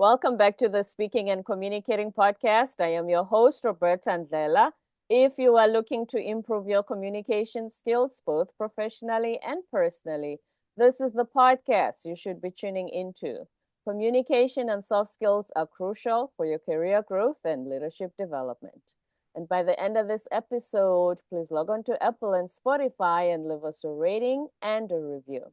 Welcome back to the Speaking and Communicating podcast. I am your host, Roberta Ndlela. If you are looking to improve your communication skills, both professionally and personally, this is the podcast you should be tuning into. Communication and soft skills are crucial for your career growth and leadership development. And by the end of this episode, please log on to Apple and Spotify and leave us a rating and a review.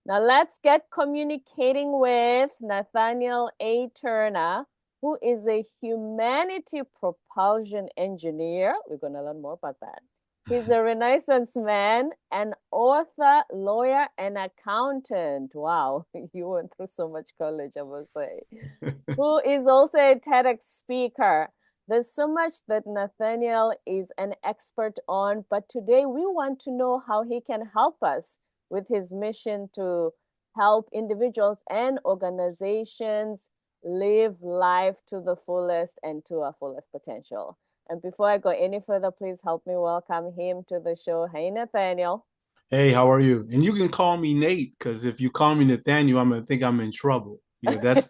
Now let's get communicating with Nathaniel A. Turner, who is a humanity propulsion engineer. We're going to learn more about that. He's a Renaissance man, an author, lawyer, and accountant. Wow, you went through so much college, I must say. Who is also a TEDx speaker. There's so much that Nathaniel is an expert on, but today we want to know how he can help us with his mission to help individuals and organizations live life to the fullest and to our fullest potential. And before I go any further, please help me welcome him to the show. Hey, Nathaniel. Hey, how are you? And you can call me Nate because if you call me Nathaniel, I'm gonna think I'm in trouble. That's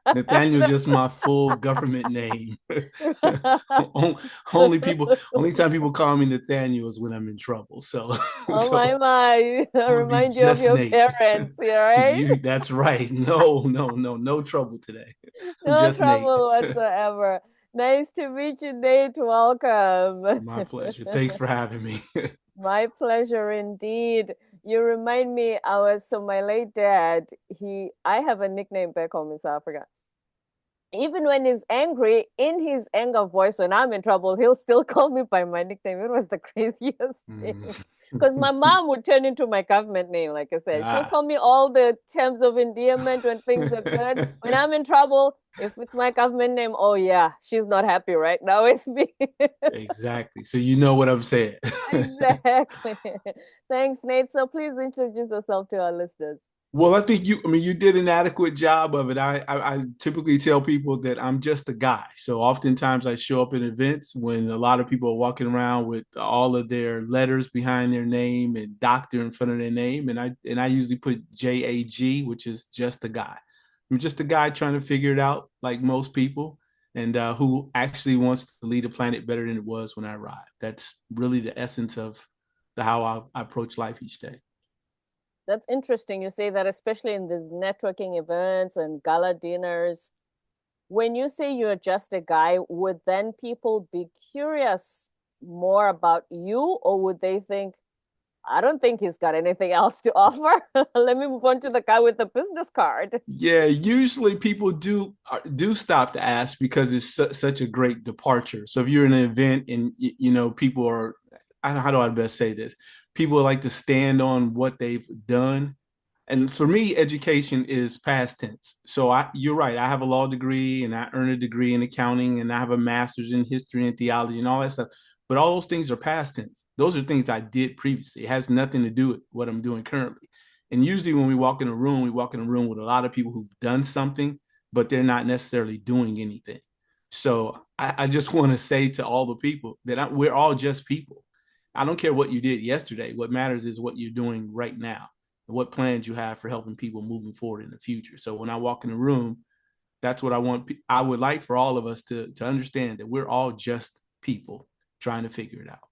Nathaniel's just my full government name. Only time people call me Nathaniel is when I'm in trouble. So, Oh so my. I I'm gonna be remind you of just your Nate. parents, you right? That's right. No trouble today. No Just Nate. trouble whatsoever. Nice to meet you, Nate. Welcome. My pleasure. Thanks for having me. My pleasure indeed. You remind me, my late dad, I have a nickname back home in South Africa. Even when he's angry, in his anger voice, when I'm in trouble, he'll still call me by my nickname. It was the craziest thing. Mm. Because my mom would turn into my government name, like I said. She'll Ah, call me all the terms of endearment when things are good. When I'm in trouble, if it's my government name, oh yeah, she's not happy right now with me. exactly. So you know what I'm saying. Exactly. Thanks, Nate. So please introduce yourself to our listeners. Well, I mean, you did an adequate job of it. I typically tell people that I'm just a guy. So oftentimes I show up in events when a lot of people are walking around with all of their letters behind their name and doctor in front of their name. And I usually put JAG, which is just a guy. I'm just a guy trying to figure it out like most people and who actually wants to lead a planet better than it was when I arrived. That's really the essence of how I approach life each day. That's interesting. You say that, especially in these networking events and gala dinners. When you say you're just a guy, would then people be curious more about you, or would they think, I don't think he's got anything else to offer? Let me move on to the guy with the business card. Yeah, usually people do stop to ask because it's such a great departure. So if you're in an event and people are, how do I best say this? People like to stand on what they've done, and for me, education is past tense. So you're right. I have a law degree and I earned a degree in accounting and I have a master's in history and theology and all that stuff. But all those things are past tense. Those are things I did previously. It has nothing to do with what I'm doing currently. And usually when we walk in a room, we walk in a room with a lot of people who've done something, but they're not necessarily doing anything. So I just want to say to all the people that we're all just people. I don't care what you did yesterday. What matters is what you're doing right now and what plans you have for helping people moving forward in the future. So when I walk in the room, that's what I want. I would like for all of us to understand that we're all just people trying to figure it out.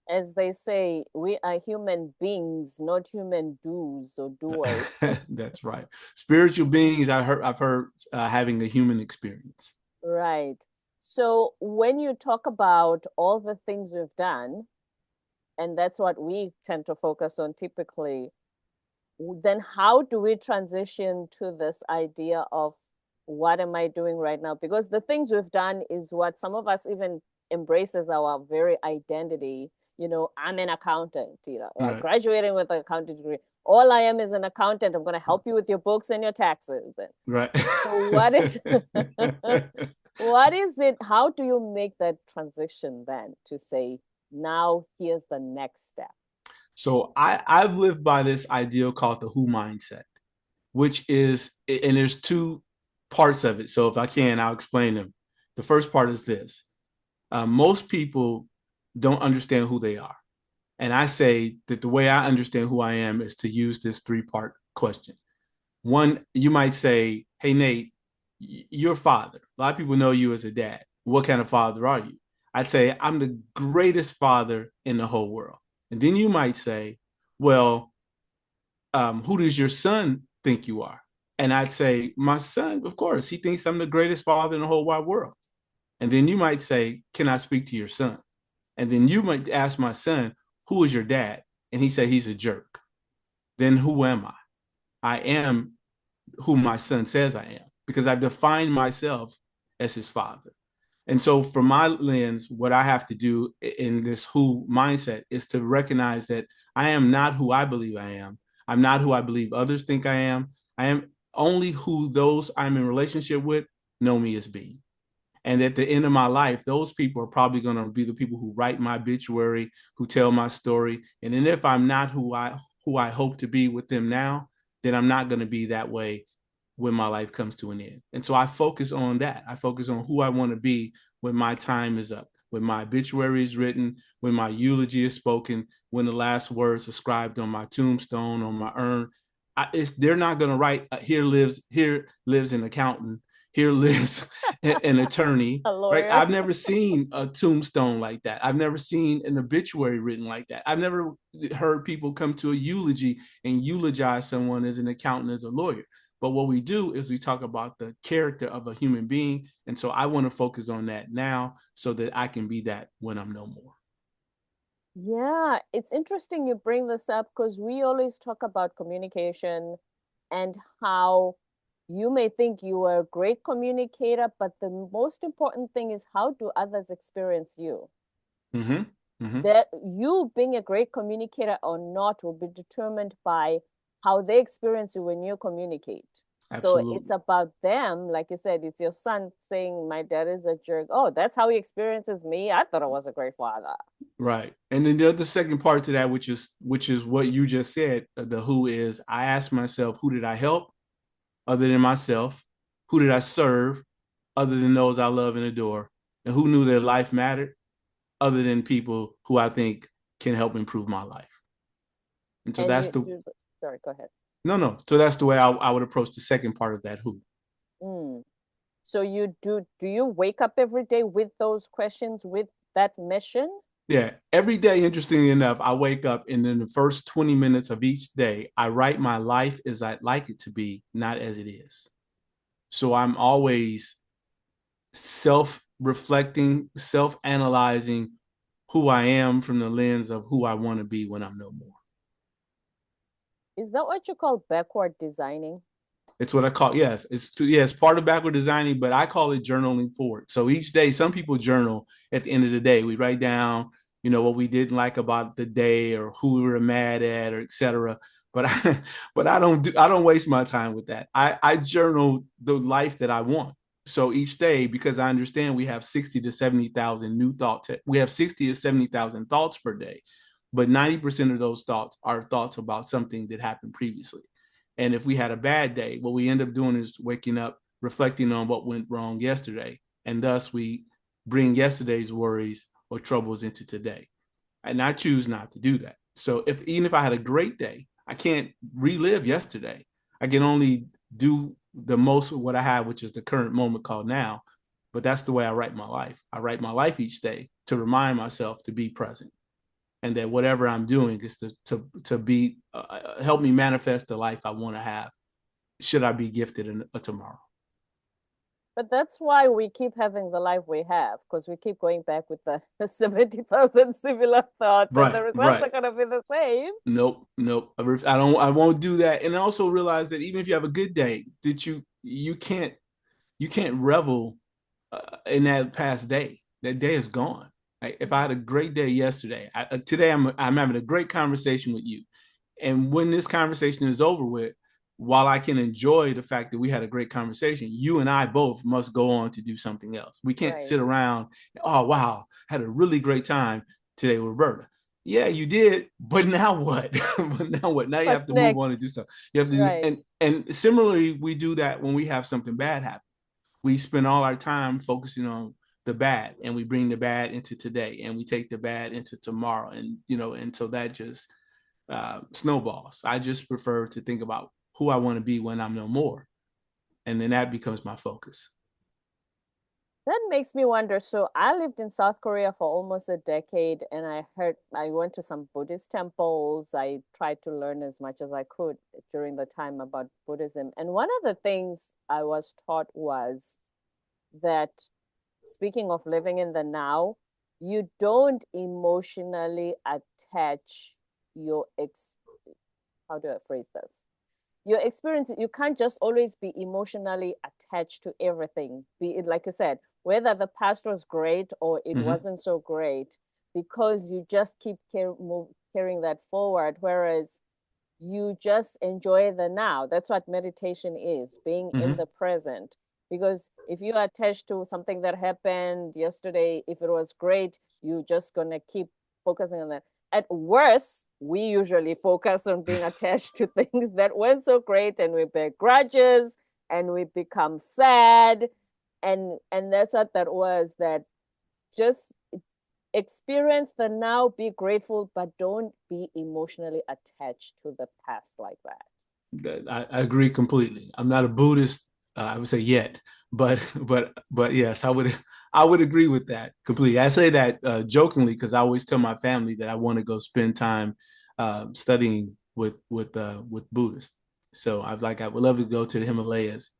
As they say, we are human beings, not human do's or doers. That's right. Spiritual beings, I've heard having a human experience. Right. So when you talk about all the things we've done, and that's what we tend to focus on typically, then how do we transition to this idea of what am I doing right now? Because the things we've done is what some of us even embrace as our very identity. I'm an accountant, like Right. graduating with an accounting degree. All I am is an accountant. I'm going to help you with your books and your taxes. And Right. so what is what is it? How do you make that transition then to say, now here's the next step? So I've lived by this ideal called the who mindset, which is, and there's two parts of it. So if I can, I'll explain them. The first part is this: most people don't understand who they are, and I say that the way I understand who I am is to use this three-part question. One, you might say, "Hey Nate, your father. A lot of people know you as a dad. What kind of father are you? I'd say, I'm the greatest father in the whole world. And then you might say, well, who does your son think you are? And I'd say, my son, of course, he thinks I'm the greatest father in the whole wide world. And then you might say, can I speak to your son? And then you might ask my son, who is your dad? And he said, he's a jerk. Then who am I? I am who my son says I am because I've defined myself as his father. And so, from my lens, what I have to do in this who mindset is to recognize that I am not who I believe I am. I'm not who I believe others think I am. I am only who those I'm in relationship with know me as being. And at the end of my life, those people are probably going to be the people who write my obituary, who tell my story. And then if I'm not who I hope to be with them now, then I'm not going to be that way when my life comes to an end. And so I focus on that. I focus on who I want to be when my time is up, when my obituary is written, when my eulogy is spoken, when the last words are scribed on my tombstone, on my urn. They're not going to write here lives an accountant, here lives an attorney, A right? lawyer. I've never seen a tombstone like that. I've never seen an obituary written like that. I've never heard people come to a eulogy and eulogize someone as an accountant, as a lawyer. But what we do is we talk about the character of a human being. And so I want to focus on that now so that I can be that when I'm no more. Yeah, it's interesting you bring this up because we always talk about communication and how you may think you are a great communicator, but the most important thing is how do others experience you? Mm-hmm. Mm-hmm. That you being a great communicator or not will be determined by how they experience you when you communicate. So it's Absolutely. about them, like you said, it's your son saying, my dad is a jerk. Oh, that's how he experiences me. I thought I was a great father. Right. And then the other second part to that, which is what you just said, the who is I ask myself, who did I help other than myself? Who did I serve other than those I love and adore? And who knew their life mattered other than people who I think can help improve my life? And so And that's you the do, sorry, go ahead. no, no. So that's the way I would approach the second part of that who. Mm. So do you wake up every day with those questions, with that mission? Yeah. Every day, interestingly enough, I wake up and in the first 20 minutes of each day, I write my life as I'd like it to be, not as it is. So I'm always self-reflecting, self-analyzing who I am from the lens of who I want to be when I'm no more. Is that what you call backward designing? It's what I call, yes, it's part of backward designing, but I call it journaling forward. So each day, some people journal at the end of the day. We write down, what we didn't like about the day or who we were mad at or etc. But I but I don't waste my time with that. I journal the life that I want. So each day, because I understand we have 60 to 70,000 new thoughts. We have 60 to 70,000 thoughts per day, but 90% of those thoughts are thoughts about something that happened previously. And if we had a bad day, what we end up doing is waking up, reflecting on what went wrong yesterday. And thus we bring yesterday's worries or troubles into today. And I choose not to do that. So even if I had a great day, I can't relive yesterday. I can only do the most of what I have, which is the current moment called now. But that's the way I write my life. I write my life each day to remind myself to be present and that whatever I'm doing is to be help me manifest the life I want to have. Should I be gifted in a tomorrow? But that's why we keep having the life we have, because we keep going back with the 70,000 similar thoughts, and the Right, results right. are going to be the same. Nope, nope. I don't. I won't do that. And also realize that even if you have a good day, that you can't revel in that past day. That day is gone. Like if I had a great day yesterday, today I'm having a great conversation with you. And when this conversation is over with, while I can enjoy the fact that we had a great conversation, you and I both must go on to do something else. We can't Right. sit around, oh, wow, had a really great time today with Roberta. Yeah, you did, but now what? But now what? Now you have What's to move on and next? do stuff. You have to do, Right. and similarly, we do that when we have something bad happen. We spend all our time focusing on the bad, and we bring the bad into today, and we take the bad into tomorrow, and and so that just snowballs. I just prefer to think about who I want to be when I'm no more. and then that becomes my focus. That makes me wonder. So I lived in South Korea for almost a decade, and I went to some Buddhist temples. I tried to learn as much as I could during the time about Buddhism. And one of the things I was taught was that, speaking of living in the now, you don't emotionally attach your how do I phrase this? Your experience, you can't just always be emotionally attached to everything, be it, like you said, whether the past was great or it wasn't so great, because you just keep carrying that forward. Whereas you just enjoy the now. That's what meditation is, being in the present. Because if you are attached to something that happened yesterday, if it was great, you're just going to keep focusing on that. At worst, we usually focus on being attached to things that weren't so great, and we bear grudges and we become sad. And that's what that was, that just experience the now, be grateful, but don't be emotionally attached to the past like that. I agree completely. I'm not a Buddhist, I would say yet, but yes, I would agree with that completely. I say that jokingly because I always tell my family that I want to go spend time studying with Buddhists. So I would love to go to the Himalayas,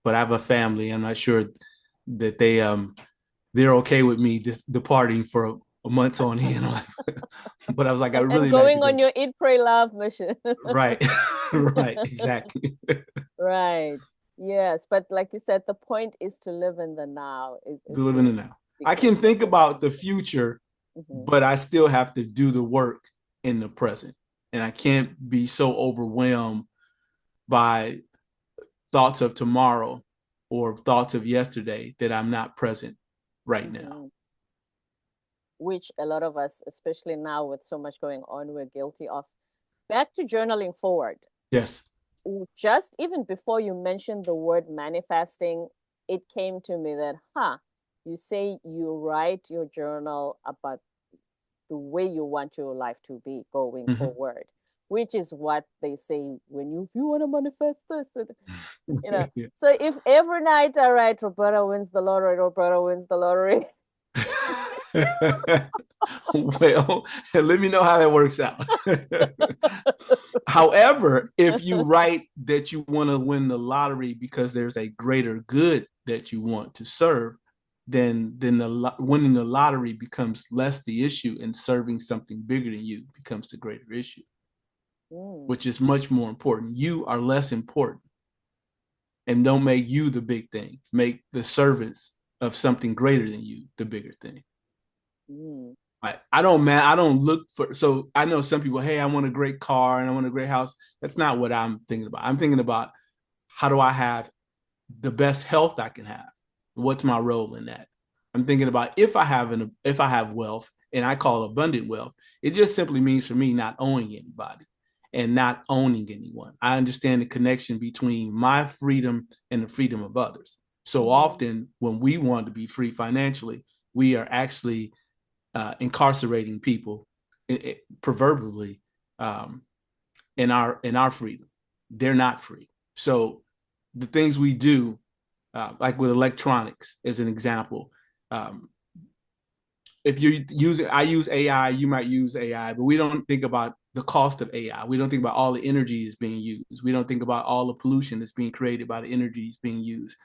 but I have a family. I'm not sure that they're okay with me just departing for a months on end. But I was like, I And really like to going go. on your eat, pray, love mission. Right. Right. Exactly. Right. Yes. But like you said, the point is to live in the now, To is live in to the now. be I can grateful think for about the future, that. but I still have to do the work in the present. And I can't be so overwhelmed by thoughts of tomorrow or thoughts of yesterday that I'm not present right now. Which a lot of us, especially now with so much going on, we're guilty of. Back to journaling forward. Yes. Just even before you mentioned the word manifesting, it came to me that, you say you write your journal about the way you want your life to be going forward, which is what they say when if you want to manifest this, Yeah. So if every night I write Roberta wins the lottery, Roberta wins the lottery. Well, let me know how that works out. However, if you write that you want to win the lottery because there's a greater good that you want to serve, then winning the lottery becomes less the issue, and serving something bigger than you becomes the greater issue, which is much more important. You are less important, and don't make you the big thing. Make the service of something greater than you the bigger thing. I don't look for, so I know some people, hey, I want a great car and I want a great house. That's not what I'm thinking about. I'm thinking about, how do I have the best health I can have? What's my role in that? I'm thinking about, if I have wealth, and I call abundant wealth, it just simply means for me not owning anybody and not owning anyone. I understand the connection between my freedom and the freedom of others. So often when we want to be free financially, we are actually incarcerating people, proverbially, in our freedom. They're not free. So the things we do, like with electronics, as an example, if you're I use AI, you might use AI, but we don't think about the cost of AI. We don't think about all the energy that's being used. We don't think about all the pollution that's being created by the energy that's being used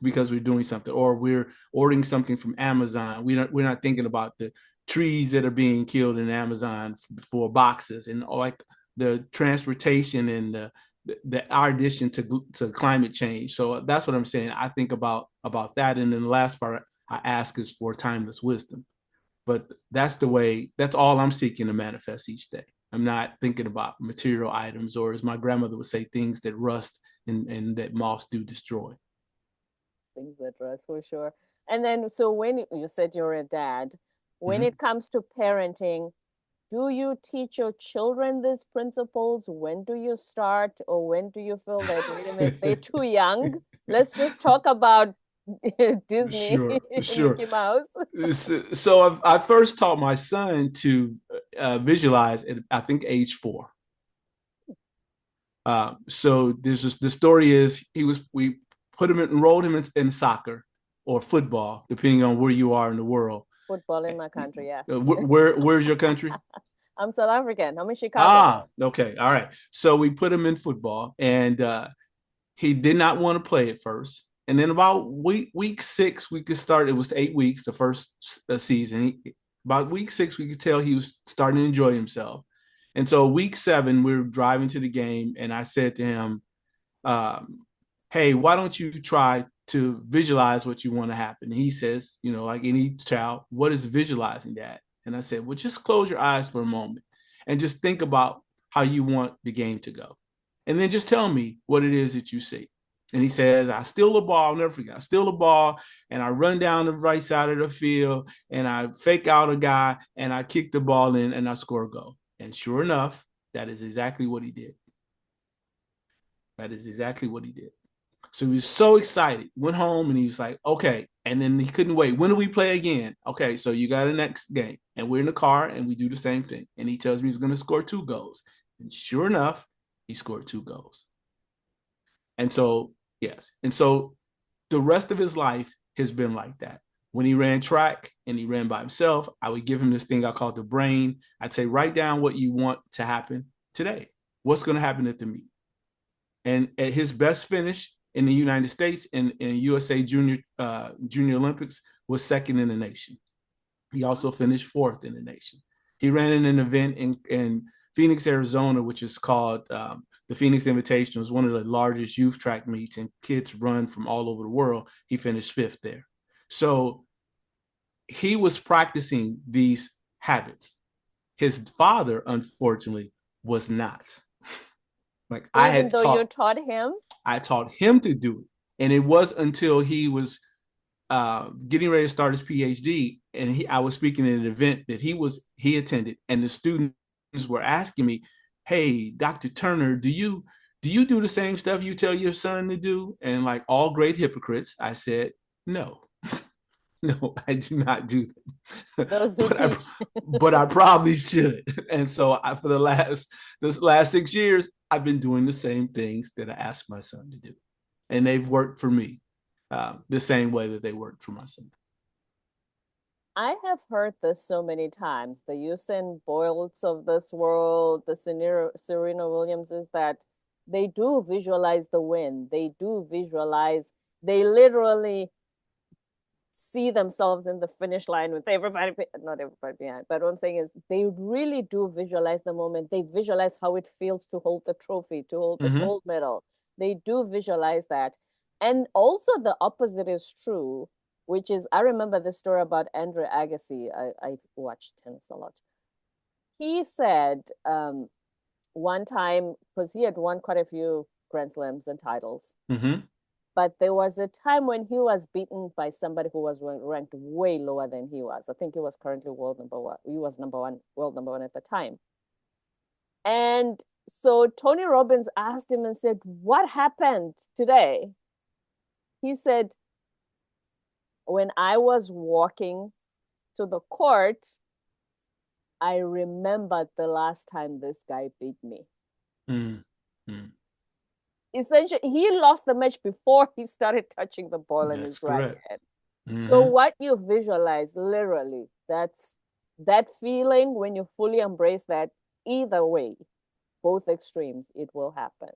because we're doing something, or we're ordering something from Amazon. We're not thinking about the trees that are being killed in Amazon for boxes, and like the transportation and our addition to climate change. So that's what I'm saying. I think about that, and then the last part I ask is for timeless wisdom. But that's all I'm seeking to manifest each day. I'm not thinking about material items, or as my grandmother would say, things that rust and that moths do destroy. Things that rust, for sure. And then, so when you said you're a dad, when it comes to parenting, do you teach your children these principles? When do you start, or when do you feel that, wait a minute, they're too young? Let's just talk about Disney, Sure, sure. Mickey Mouse. So I first taught my son to visualize at, I think, age 4. So the story is, we enrolled him in soccer or football, depending on where you are in the world. Football in my country, yeah. Where's your country? I'm South African. I'm in Chicago. Ah, okay, all right. So we put him in football, and he did not want to play at first. And then about week 6, we could start. It was 8 weeks, the first season. About week 6, we could tell he was starting to enjoy himself. And so week 7, we were driving to the game, and I said to him, "Hey, why don't you try to visualize what you want to happen?" And he says, like any child, "What is visualizing that?" And I said, "Well, just close your eyes for a moment and just think about how you want the game to go. And then just tell me what it is that you see." And he says, "I steal the ball." I'll never forget. I steal the ball and I run down the right side of the field and I fake out a guy and I kick the ball in and I score a goal. And sure enough, that is exactly what he did. That is exactly what he did. So he was so excited, went home and he was like, okay. And then he couldn't wait. When do we play again? Okay, so you got a next game. And we're in the car and we do the same thing. And he tells me he's going to score 2 goals. And sure enough, he scored 2 goals. And so, yes. And so the rest of his life has been like that. When he ran track and he ran by himself, I would give him this thing I call the brain. I'd say, write down what you want to happen today. What's going to happen at the meet? And at his best finish in the United States in USA Junior Olympics was 2nd in the nation. He also finished 4th in the nation. He ran in an event in Phoenix, Arizona, which is called the Phoenix Invitational. It was one of the largest youth track meets, and kids run from all over the world. He finished 5th there. So he was practicing these habits. His father, unfortunately, was not. Like Even though you taught him? I taught him to do it. And it was until he was getting ready to start his PhD, and I was speaking at an event that he attended, and the students were asking me, "Hey, Dr. Turner, do you do the same stuff you tell your son to do?" And like all great hypocrites, I said, "No, no, I do not do that." Those who teach. But I probably should. And so for the last 6 years, I've been doing the same things that I asked my son to do, and they've worked for me the same way that they worked for my son. I have heard this so many times. The Usain Bolts of this world, the Serena Williams, is that they do visualize the win. They do visualize, they literally see themselves in the finish line with everybody, not everybody behind, but what I'm saying is they really do visualize the moment. They visualize how it feels to hold the trophy, to hold the gold medal. They do visualize that. And also the opposite is true, which is, I remember the story about Andre Agassi. I watched tennis a lot. He said one time, because he had won quite a few Grand Slams and titles, but there was a time when he was beaten by somebody who was ranked way lower than he was. I think he was currently world number 1. He was world number 1 at the time. And so Tony Robbins asked him and said, "What happened today?" He said, "When I was walking to the court, I remembered the last time this guy beat me." Essentially, he lost the match before he started touching the ball in his racket. So what you visualize, literally, that's that feeling when you fully embrace that. Either way, both extremes, it will happen.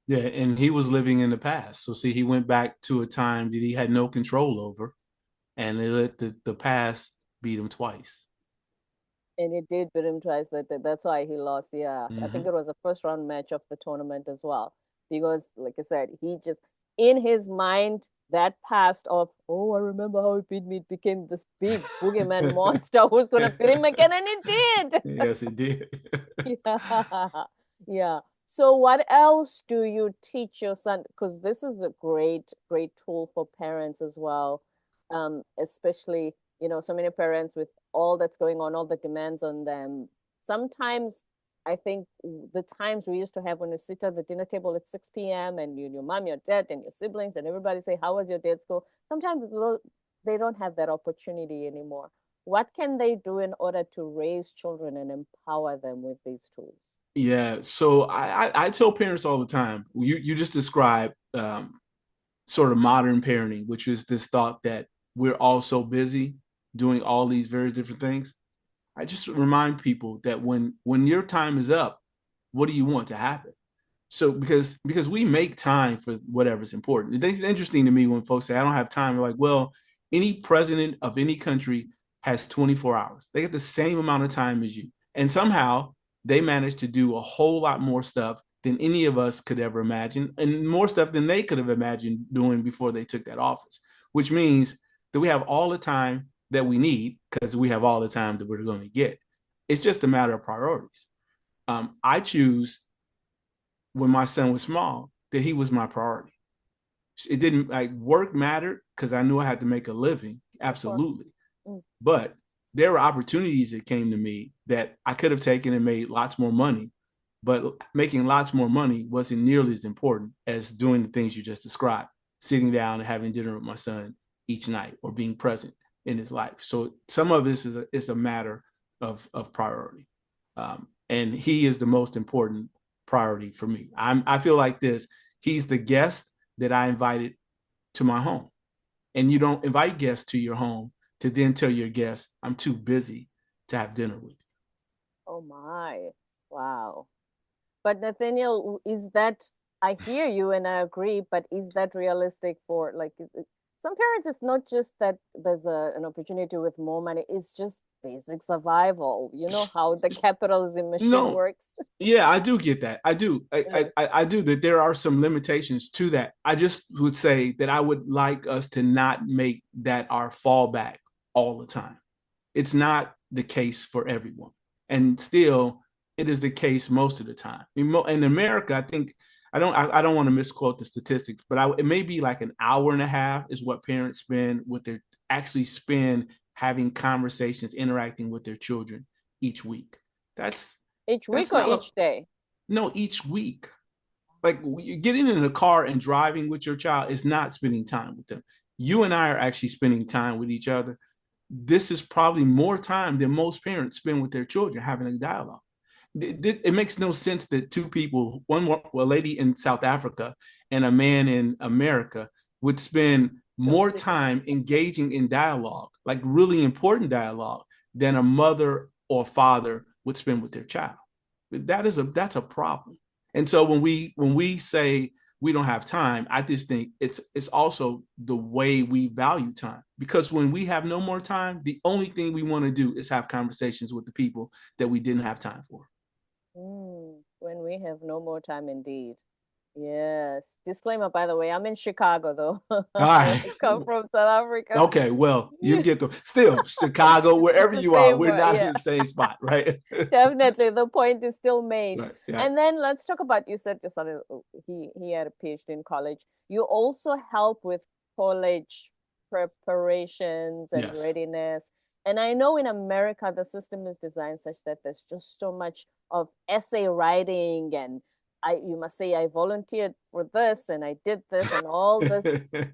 Yeah, and he was living in the past. So see, he went back to a time that he had no control over, and they let the past beat him twice. And it did beat him twice. That's why he lost. Yeah, I think it was a first round match of the tournament as well. Because, like I said, he just, in his mind, that past of, oh, I remember how he beat me, it became this big boogeyman monster who's going to beat him again. And it did. Yes, it did. Yeah. Yeah. So what else do you teach your son? Because this is a great, great tool for parents as well. Especially, so many parents with all that's going on, all the demands on them. Sometimes I think the times we used to have when you sit at the dinner table at 6 p.m. and your mom, your dad, and your siblings, and everybody say, "How was your day at school?" Sometimes they don't have that opportunity anymore. What can they do in order to raise children and empower them with these tools? Yeah, so I tell parents all the time. You just described sort of modern parenting, which is this thought that we're all so busy doing all these various different things. I just remind people that when your time is up, what do you want to happen? So because we make time for whatever's important. It's interesting to me when folks say I don't have time. They're like, well, any president of any country has 24 hours. They get the same amount of time as you. And somehow they manage to do a whole lot more stuff than any of us could ever imagine, and more stuff than they could have imagined doing before they took that office, which means that we have all the time that we need because we have all the time that we're going to get. It's just a matter of priorities. I choose when my son was small that he was my priority. It didn't like work mattered because I knew I had to make a living, absolutely. But there were opportunities that came to me that I could have taken and made lots more money. But making lots more money wasn't nearly as important as doing the things you just described, sitting down and having dinner with my son each night or being present in his life. So some of this is a matter of priority. And he is the most important priority for me. I feel like this. He's the guest that I invited to my home. And you don't invite guests to your home to then tell your guests, I'm too busy to have dinner with you. Oh my. Wow. But Nathaniel, is that, I hear you and I agree, but is that realistic for like some parents? It's not just that there's an opportunity with more money, it's just basic survival. You know how the capitalism machine No, works. yeah, I do get that. I do. Yeah. I do that there are some limitations to that. I just would say that I would like us to not make that our fallback all the time. It's not the case for everyone. And still, it is the case most of the time. In America, I think I don't want to misquote the statistics, but it may be like an hour and a half is what parents spend with their actually spend having conversations, interacting with their children each week. That's Each that's week or not a each day? no, each week. Like getting in a car and driving with your child is not spending time with them. You and I are actually spending time with each other. This is probably more time than most parents spend with their children having a dialogue. It makes no sense that two people, a lady in South Africa and a man in America, would spend more time engaging in dialogue, like really important dialogue, than a mother or father would spend with their child. That's a problem. And so when we say we don't have time, I just think it's also the way we value time. Because when we have no more time, the only thing we want to do is have conversations with the people that we didn't have time for. When we have no more time, indeed. Yes. Disclaimer, by the way, I'm in Chicago, though. All I right. come from South Africa. Okay, well, you get the still Chicago, wherever The you are, same we're way, not in yeah. the same spot, right? Definitely, the point is still made. Right. Yeah. And then let's talk about, you said your son, he had a PhD in college. You also help with college preparations and Yes. readiness. And I know in America, the system is designed such that there's just so much of essay writing and you must say I volunteered for this and I did this and all this.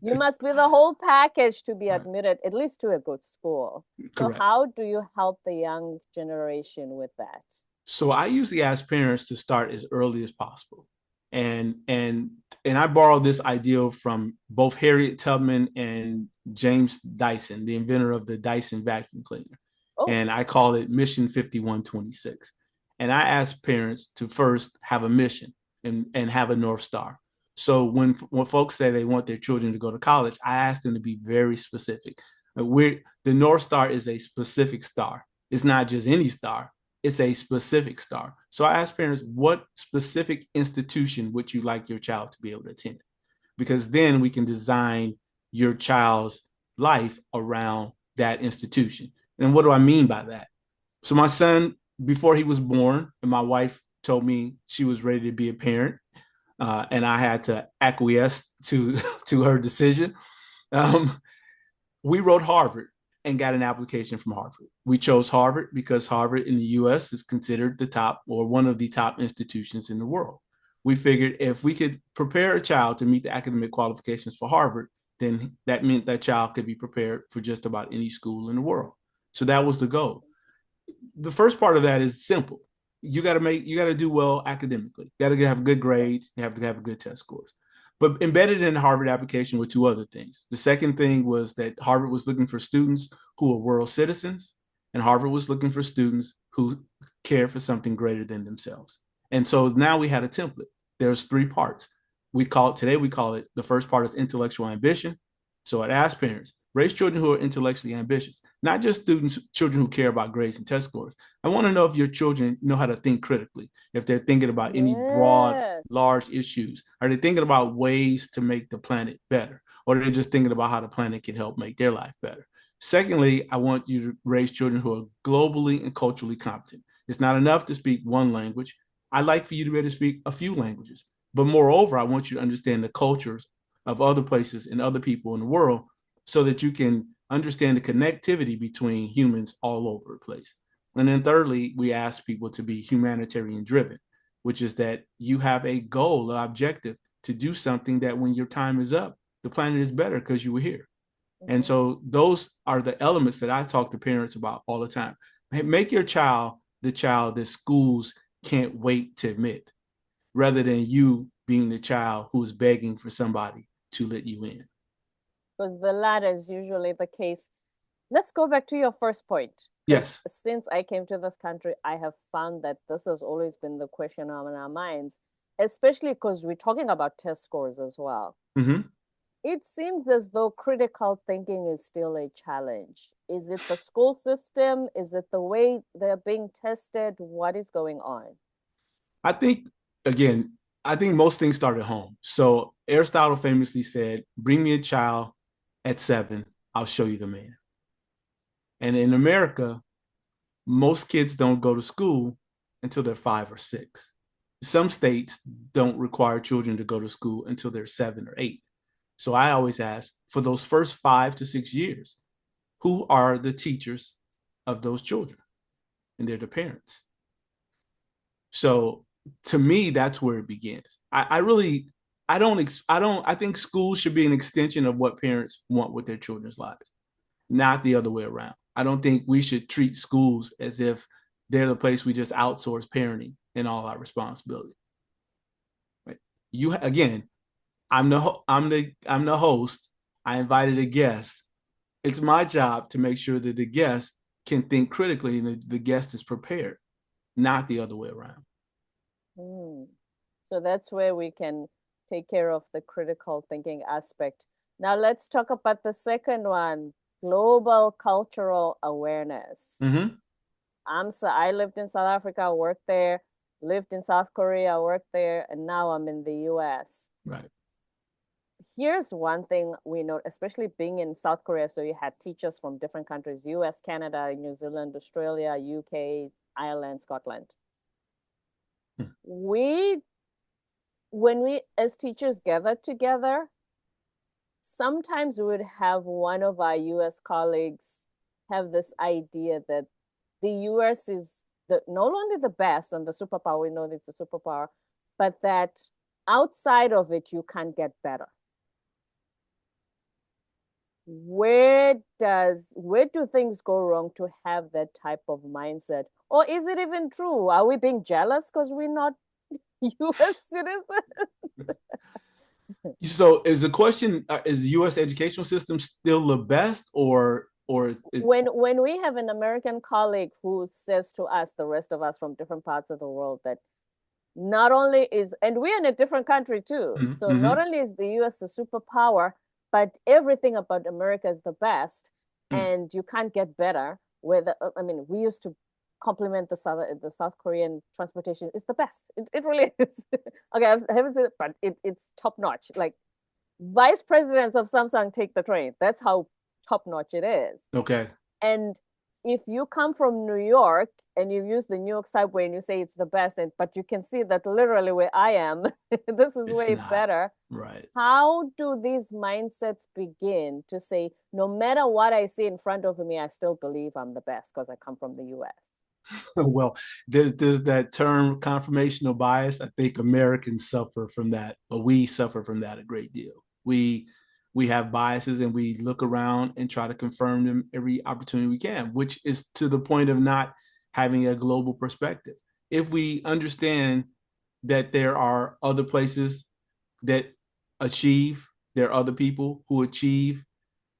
You must be the whole package to be Right. admitted at least to a good school. So Correct. how do you help the young generation with that? So I usually ask parents to start as early as possible. And I borrowed this idea from both Harriet Tubman and James Dyson, the inventor of the Dyson vacuum cleaner. Oh, And I call it Mission 5126. And I ask parents to first have a mission and have a North Star. So when folks say they want their children to go to college, I ask them to be very specific. The North Star is a specific star. It's not just any star. It's a specific star. So I ask parents, what specific institution would you like your child to be able to attend? Because then we can design your child's life around that institution. And what do I mean by that? So my son, before he was born, and my wife told me she was ready to be a parent, and I had to acquiesce to to her decision. Um, we wrote Harvard and got an application from Harvard. We chose Harvard because Harvard in the US is considered the top or one of the top institutions in the world. We figured if we could prepare a child to meet the academic qualifications for Harvard, then that meant that child could be prepared for just about any school in the world. So that was the goal. The first part of that is simple. You got to do well academically. You got to have good grades. You have to have good test scores. But embedded in the Harvard application were two other things. The second thing was that Harvard was looking for students who were world citizens, and Harvard was looking for students who care for something greater than themselves. And so now we had a template. There's three parts. We call it the first part is intellectual ambition. So I'd ask parents, raise children who are intellectually ambitious, not just children who care about grades and test scores. I want to know if your children know how to think critically, if they're thinking about any broad, Yes. large issues. Are they thinking about ways to make the planet better? Or are they just thinking about how the planet can help make their life better? Secondly, I want you to raise children who are globally and culturally competent. It's not enough to speak one language. I'd like for you to be able to speak a few languages. But moreover, I want you to understand the cultures of other places and other people in the world so that you can understand the connectivity between humans all over the place. And then thirdly, we ask people to be humanitarian driven, which is that you have a goal, an objective to do something that when your time is up, the planet is better because you were here. And so those are the elements that I talk to parents about all the time. Make your child the child that schools can't wait to admit, rather than you being the child who is begging for somebody to let you in. Because the latter is usually the case. Let's go back to your first point. Because Yes. since I came to this country, I have found that this has always been the question on our minds, especially because we're talking about test scores as well. Mm-hmm. It seems as though critical thinking is still a challenge. Is it the school system? Is it the way they're being tested? What is going on? I think, again, I think most things start at home. So Aristotle famously said, bring me a child at 7, I'll show you the man. And in America, most kids don't go to school until they're 5 or 6. Some states don't require children to go to school until they're 7 or 8. So I always ask, for those first 5 to 6 years, who are the teachers of those children? And they're the parents. So to me, that's where it begins. I think school should be an extension of what parents want with their children's lives, not the other way around. I don't think we should treat schools as if they're the place we just outsource parenting and all our responsibility. Right? You again, I'm the host. I invited a guest. It's my job to make sure that the guest can think critically and the guest is prepared, not the other way around. Hmm. So that's where we can take care of the critical thinking aspect. Now let's talk about the second one, global cultural awareness. Mm-hmm. I lived in South Africa, worked there, lived in South Korea, worked there, and now I'm in the US. Right. Here's one thing we know, especially being in South Korea, so you had teachers from different countries, US, Canada, New Zealand, Australia, UK, Ireland, Scotland. We when we as teachers gathered together, sometimes we would have one of our US colleagues have this idea that the US is not only the best and the superpower, we know it's a superpower, but that outside of it, you can't get better. Where do things go wrong to have that type of mindset? Or is it even true? Are we being jealous because we're not US citizens? So is the question, is the U.S. educational system still the best or When we have an American colleague who says to us, the rest of us from different parts of the world, that not only is, and we're in a different country too. So not mm-hmm. only is the US a superpower, but everything about America is the best, Mm. and you can't get better. I mean, we used to compliment the South Korean transportation. It's the best. It really is. Okay, I haven't said it, but it's top notch. Like vice presidents of Samsung take the train. That's how top notch it is. Okay. And if you come from New York and you use the New York subway and you say it's the best, but you can see that literally where I am, this is It's way not. better. Right. How do these mindsets begin to say, no matter what I see in front of me, I still believe I'm the best because I come from the US? Well, there's that term confirmational bias. I think Americans suffer from that, but we suffer from that a great deal. We have biases and we look around and try to confirm them every opportunity we can, which is to the point of not having a global perspective. If we understand that there are other places that achieve. There are other people who achieve.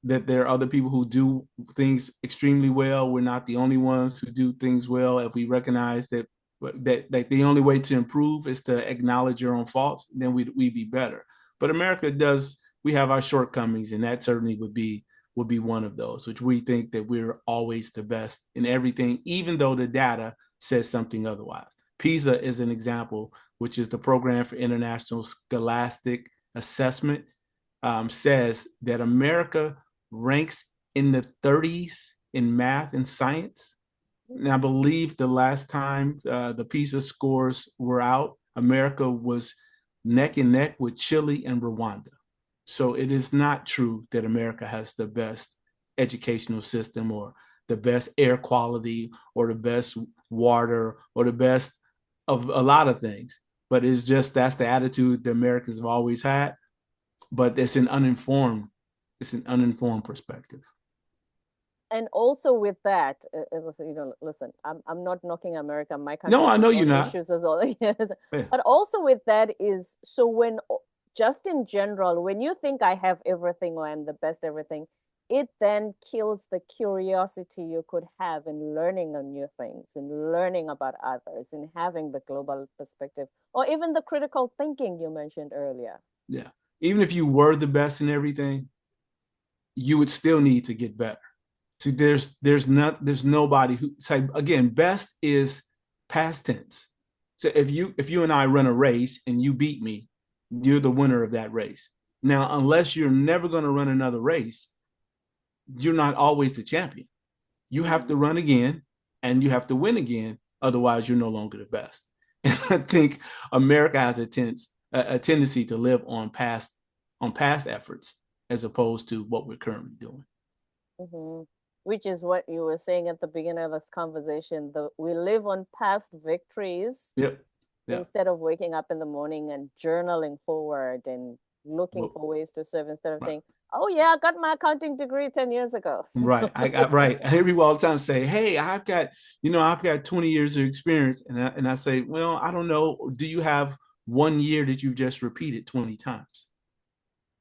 That there are other people who do things extremely well. We're not the only ones who do things well. If we recognize that the only way to improve is to acknowledge your own faults, then we'd be better. But America does, we have our shortcomings, and that certainly would be one of those, which we think that we're always the best in everything, even though the data says something otherwise. PISA is an example, which is the Program for International Scholastic Assessment, says that America ranks in the 30s in math and science. And I believe the last time the PISA scores were out, America was neck and neck with Chile and Rwanda. So it is not true that America has the best educational system or the best air quality or the best water or the best of a lot of things. But it's just that's the attitude the Americans have always had. But it's an uninformed perspective. And also with that, listen, I'm not knocking America. My country No, I know has you're own not. issues as well. Yes. Yeah. But also with that is, so when, just in general, when you think I have everything or I'm the best everything, it then kills the curiosity you could have in learning on new things, in learning about others, in having the global perspective, or even the critical thinking you mentioned earlier. Yeah. Even if you were the best in everything, you would still need to get better. So there's nobody who say, again, best is past tense. So if you and I run a race and you beat me, you're the winner of that race. Now, unless you're never going to run another race, you're not always the champion. You have to run again and you have to win again. Otherwise, you're no longer the best. And I think America has a tendency to live on past efforts as opposed to what we're currently doing. Mm-hmm. Which is what you were saying at the beginning of this conversation. We live on past victories. Yep. Instead of waking up in the morning and journaling forward and looking for ways to serve, instead of saying, oh yeah, I got my accounting degree 10 years ago. Right. I hear people all the time say, hey, I've got 20 years of experience. And I say, well, I don't know. Do you have 1 year that you've just repeated 20 times?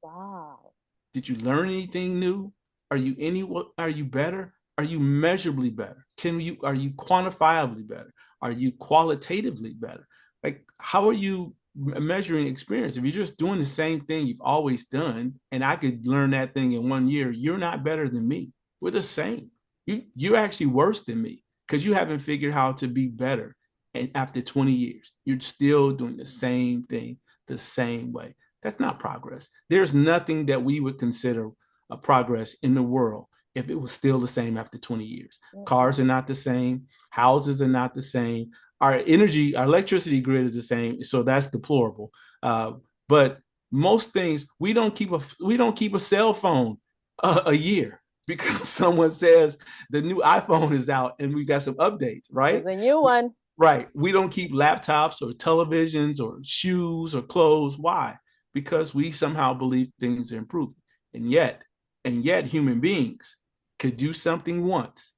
Wow. Did you learn anything new? Are you better? Are you measurably better? Are you quantifiably better? Are you qualitatively better? Like, how are you measuring experience? If you're just doing the same thing you've always done, and I could learn that thing in 1 year, you're not better than me. We're the same. You're actually worse than me because you haven't figured how to be better. And after 20 years, you're still doing the same thing the same way. That's not progress. There's nothing that we would consider a progress in the world if it was still the same after 20 years. Mm-hmm. Cars are not the same. Houses are not the same. Our electricity grid is the same. So that's deplorable. But most things, we don't keep a cell phone a year because someone says the new iPhone is out and we got some updates, right? There's a new one. Right. We don't keep laptops or televisions or shoes or clothes. Why? Because we somehow believe things are improving. And yet human beings could do something once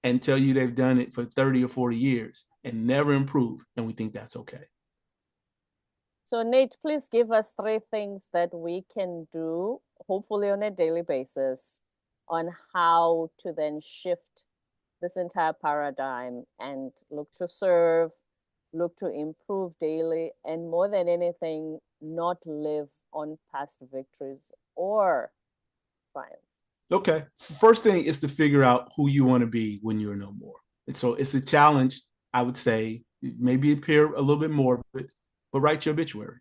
and tell you they've done it for 30 or 40 years and never improve. And we think that's okay. So Nate, please give us 3 things that we can do, hopefully on a daily basis, on how to then shift this entire paradigm and look to serve, look to improve daily, and more than anything, not live on past victories or triumphs. Okay. First thing is to figure out who you want to be when you're no more. And so it's a challenge, I would say. Maybe appear a little bit more, but write your obituary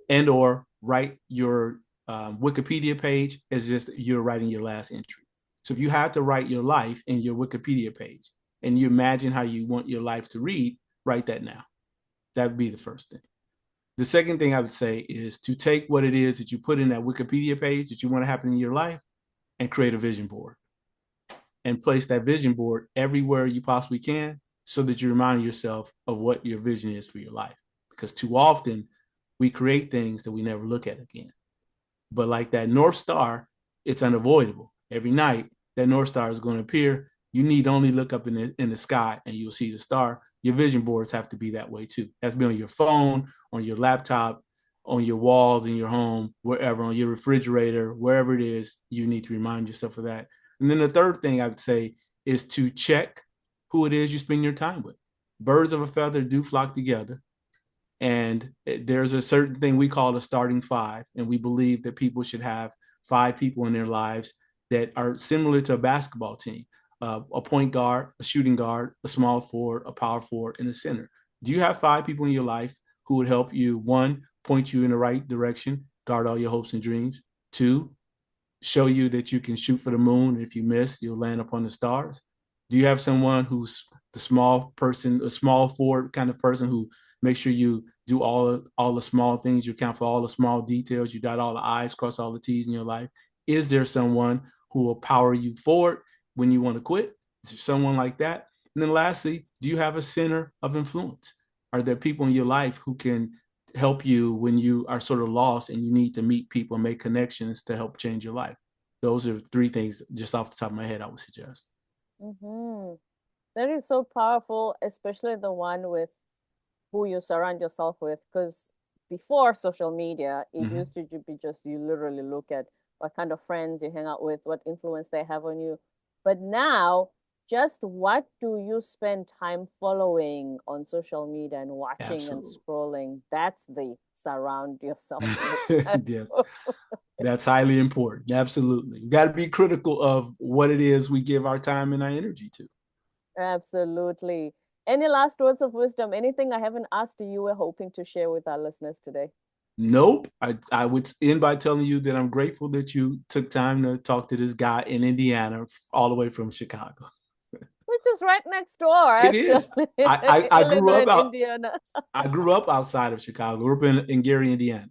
and or write your Wikipedia page as just you're writing your last entry. So if you had to write your life in your Wikipedia page and you imagine how you want your life to read, write that now. That would be the first thing. The second thing I would say is to take what it is that you put in that Wikipedia page that you want to happen in your life and create a vision board and place that vision board everywhere you possibly can so that you remind yourself of what your vision is for your life. Because too often we create things that we never look at again. But like that North Star, it's unavoidable. Every night that North Star is going to appear. You need only look up in the sky and you'll see the star. Your vision boards have to be that way too. That's be on your phone, on your laptop, on your walls in your home, wherever, on your refrigerator, wherever it is, you need to remind yourself of that. And then the third thing I would say is to check who it is you spend your time with. Birds of a feather do flock together. And there's a certain thing we call a starting five. And we believe that people should have five people in their lives that are similar to a basketball team, a point guard, a shooting guard, a small forward, a power forward, and a center. Do you have five people in your life who would help you, one, point you in the right direction, guard all your hopes and dreams, two, show you that you can shoot for the moon. If you miss, you'll land upon the stars? Do you have someone who's the small person, a small forward kind of person who makes sure you do all the small things, you account for all the small details, you dot all the I's, cross all the T's in your life? Is there someone who will power you forward when you want to quit? Is there someone like that? And then lastly, do you have a center of influence? Are there people in your life who can help you when you are sort of lost and you need to meet people and make connections to help change your life? Those are three things just off the top of my head I would suggest. Mm-hmm. That is so powerful, especially the one with who you surround yourself with. Because before social media, it Mm-hmm. used to be just you literally look at what kind of friends you hang out with, what influence they have on you. But now, just what do you spend time following on social media and watching and Absolutely. scrolling? That's the surround yourself with. Yes, that's highly important. Absolutely. You got to be critical of what it is we give our time and our energy to. Absolutely. Any last words of wisdom? Anything I haven't asked you were hoping to share with our listeners today? Nope. I would end by telling you that I'm grateful that you took time to talk to this guy in Indiana, all the way from Chicago. Which is right next door, It actually. is. I grew Illinois up and out. Indiana. I grew up outside of Chicago. Grew up in Gary, Indiana,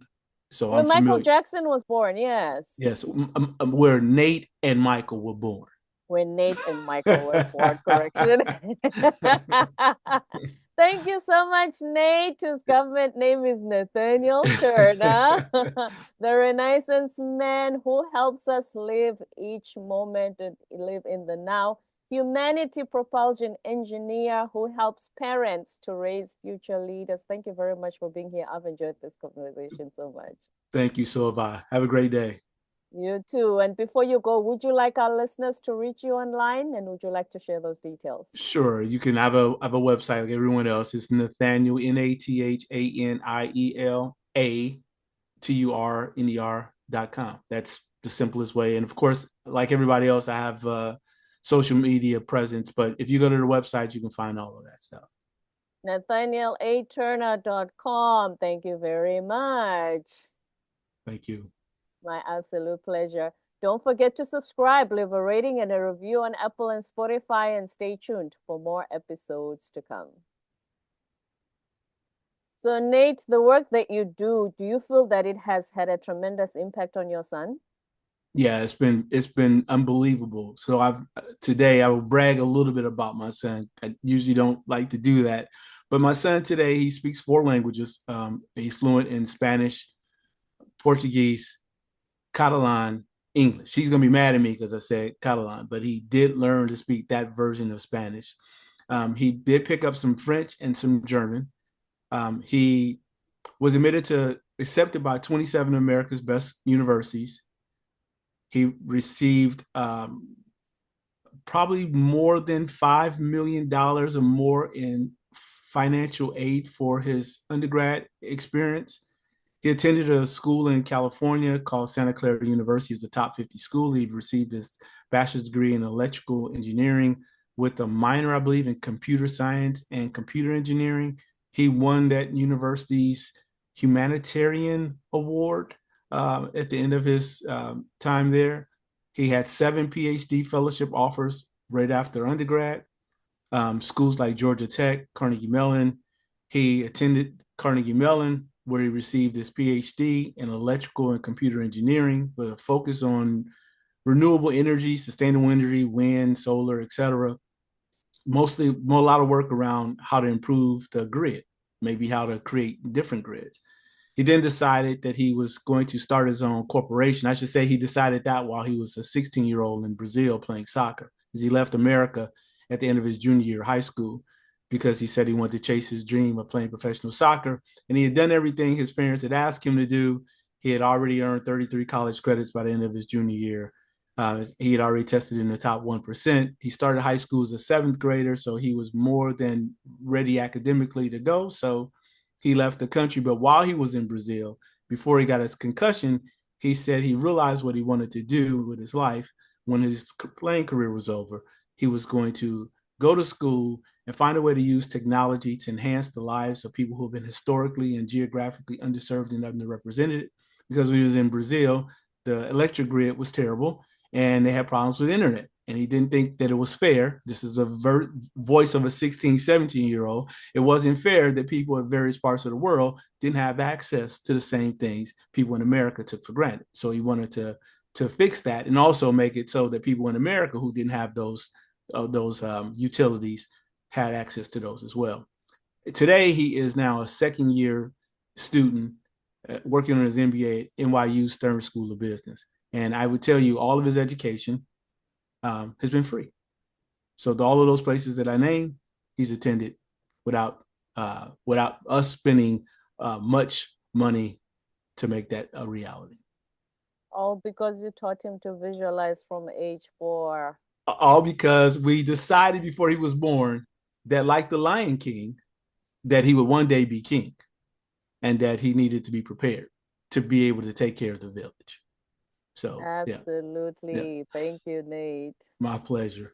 so Where I'm Michael familiar. Jackson was born, yes. Yes, where Nate and Michael were born. Where Nate and Michael were born, correction. Thank you so much, Nate, whose government name is Nathaniel Turner, the Renaissance man who helps us live each moment and live in the now. Humanity propulsion engineer who helps parents to raise future leaders. Thank you very much for being here. I've enjoyed this conversation so much. Thank you, so have I. Have a great day. You too. And before you go, would you like our listeners to reach you online and would you like to share those details? Sure, you can have a website like everyone else. It's Nathaniel, NATHANIELATURNER.com. That's the simplest way. And of course, like everybody else, I have social media presence. But if you go to the website, you can find all of that stuff. NathanielATurner.com. Thank you very much. Thank you. My absolute pleasure. Don't forget to subscribe, leave a rating and a review on Apple and Spotify, and stay tuned for more episodes to come. So, Nate, the work that you do you feel that it has had a tremendous impact on your son? Yeah, it's been unbelievable. So today I will brag a little bit about my son. I usually don't like to do that, but my son today, he speaks four languages. He's fluent in Spanish, Portuguese, Catalan, English. He's gonna be mad at me because I said Catalan, but he did learn to speak that version of Spanish. He did pick up some French and some German. He was accepted by 27 of America's best universities. He received probably more than $5 million or more in financial aid for his undergrad experience. He attended a school in California called Santa Clara University. It's the top 50 school. He received his bachelor's degree in electrical engineering with a minor, I believe, in computer science and computer engineering. He won that university's humanitarian award at the end of his time there. He had 7 PhD fellowship offers right after undergrad. Schools like Georgia Tech, Carnegie Mellon. He attended Carnegie Mellon, where he received his PhD in electrical and computer engineering with a focus on renewable energy, sustainable energy, wind, solar, etc. Mostly a lot of work around how to improve the grid, maybe how to create different grids. He then decided that he was going to start his own corporation. I should say he decided that while he was a 16-year-old in Brazil playing soccer, as he left America at the end of his junior year of high school, because he said he wanted to chase his dream of playing professional soccer. And he had done everything his parents had asked him to do. He had already earned 33 college credits by the end of his junior year. He had already tested in the top 1%. He started high school as a seventh grader, so he was more than ready academically to go. So he left the country. But while he was in Brazil, before he got his concussion, he said he realized what he wanted to do with his life when his playing career was over. He was going to go to school and find a way to use technology to enhance the lives of people who have been historically and geographically underserved and underrepresented. Because when he was in Brazil, the electric grid was terrible and they had problems with internet. And he didn't think that it was fair. This is a voice of a 16, 17-year-old. It wasn't fair that people in various parts of the world didn't have access to the same things people in America took for granted. So he wanted to fix that and also make it so that people in America who didn't have those utilities had access to those as well. Today, he is now a second year student working on his MBA at NYU Stern School of Business. And I would tell you, all of his education has been free. So all of those places that I named, he's attended without us spending much money to make that a reality. All because you taught him to visualize from age 4. All because we decided before he was born that, like the Lion King, that he would one day be king and that he needed to be prepared to be able to take care of the village. So, Absolutely. yeah. Thank you, Nate. My pleasure.